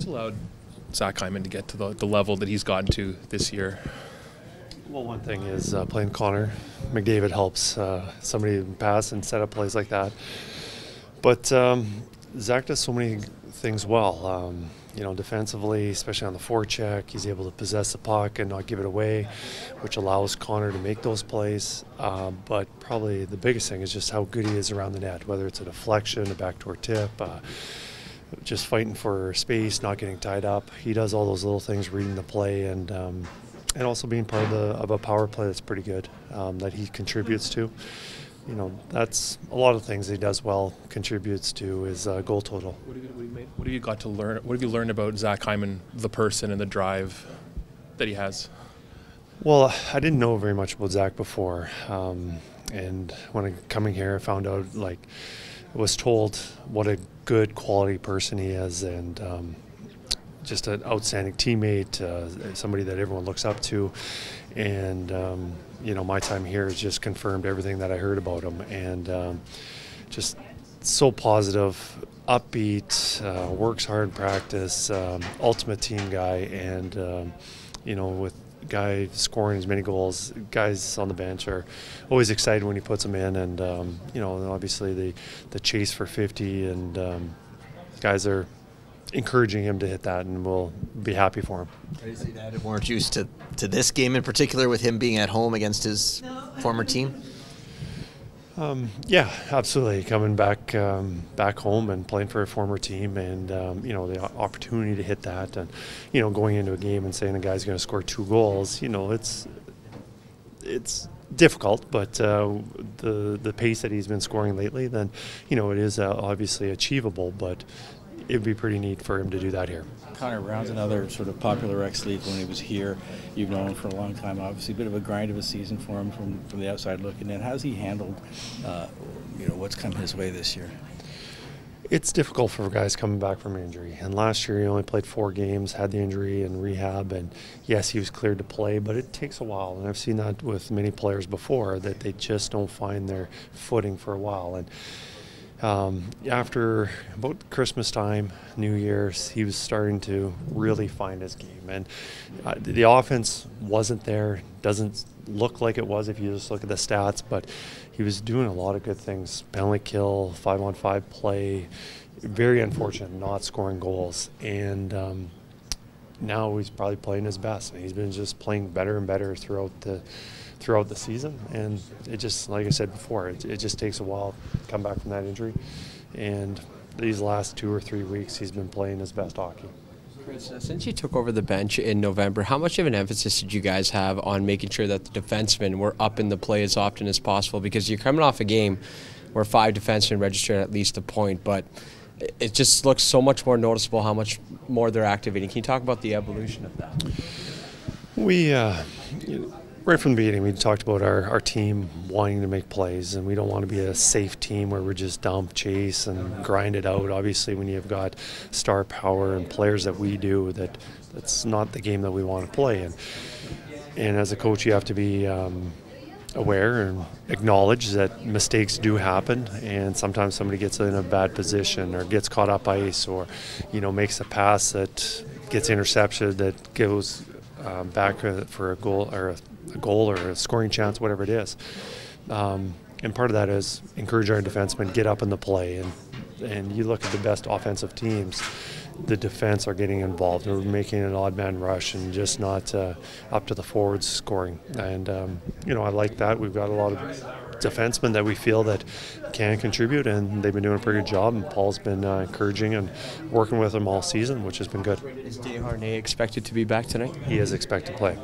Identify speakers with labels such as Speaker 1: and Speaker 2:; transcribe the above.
Speaker 1: allowed Zach Hyman to get to the level that he's gotten to this year?
Speaker 2: Well, one thing is playing Connor McDavid helps somebody pass and set up plays like that. But Zach does so many things well. Defensively, especially on the forecheck, he's able to possess the puck and not give it away, which allows Connor to make those plays. But probably the biggest thing is just how good he is around the net, whether it's a deflection, a backdoor tip, just fighting for space, not getting tied up. He does all those little things, reading the play, and also being part of a power play that's pretty good that he contributes to. That's a lot of things he does well, contributes to his goal total.
Speaker 1: What have you got to learn? What have you learned about Zach Hyman, the person, and the drive that he has?
Speaker 2: Well, I didn't know very much about Zach before, and when I'm coming here, I found out, I was told what a good quality person he is, and just an outstanding teammate, somebody that everyone looks up to, and my time here has just confirmed everything that I heard about him, and just so positive, upbeat, works hard in practice, ultimate team guy, and with guy scoring as many goals, guys on the bench are always excited when he puts them in, and obviously the chase for 50, and guys are encouraging him to hit that, and we'll be happy for him.
Speaker 3: Has it added more juice to this game in particular, with him being at home against his former team?
Speaker 2: Yeah, absolutely. Coming back home and playing for a former team, and the opportunity to hit that, and going into a game and saying a guy's going to score 2 goals, it's difficult, but the pace that he's been scoring lately, then it is obviously achievable, but it would be pretty neat for him to do that here.
Speaker 4: Conor Brown's another sort of popular ex-lead when he was here. You've known him for a long time. Obviously, a bit of a grind of a season for him from the outside looking in. How's he handled, what's come his way this year?
Speaker 2: It's difficult for guys coming back from injury. And last year he only played 4 games, had the injury and rehab, and yes, he was cleared to play, but it takes a while. And I've seen that with many players before, that they just don't find their footing for a while. And after about Christmas time, New Year's, he was starting to really find his game, and the offense wasn't there. Doesn't look like it was if you just look at the stats, but he was doing a lot of good things. Penalty kill, 5-on-5 play. Very unfortunate not scoring goals, and now he's probably playing his best. He's been just playing better and better throughout the season, and it just, like I said before, it just takes a while to come back from that injury, and these last 2 or 3 weeks he's been playing his best hockey.
Speaker 5: Kris, since you took over the bench in November, how much of an emphasis did you guys have on making sure that the defensemen were up in the play as often as possible? Because you're coming off a game where 5 defensemen registered at least a point, but it just looks so much more noticeable how much more they're activating. Can you talk about the evolution of that?
Speaker 2: We right from the beginning, we talked about our team wanting to make plays, and we don't want to be a safe team where we just dump, chase, and grind it out. Obviously, when you've got star power and players that we do, that's not the game that we want to play in. And as a coach, you have to be aware and acknowledge that mistakes do happen, and sometimes somebody gets in a bad position or gets caught up ice, or makes a pass that gets intercepted, that goes back for a goal or a scoring chance, whatever it is. And part of that is encourage our defensemen, get up in the play. And you look at the best offensive teams, the defense are getting involved. They're making an odd man rush and just not up to the forwards scoring. And, I like that. We've got a lot of defensemen that we feel that can contribute, and they've been doing a pretty good job. And Paul's been encouraging and working with them all season, which has been good.
Speaker 5: Is Desharnais expected to be back tonight?
Speaker 2: He is expected to play.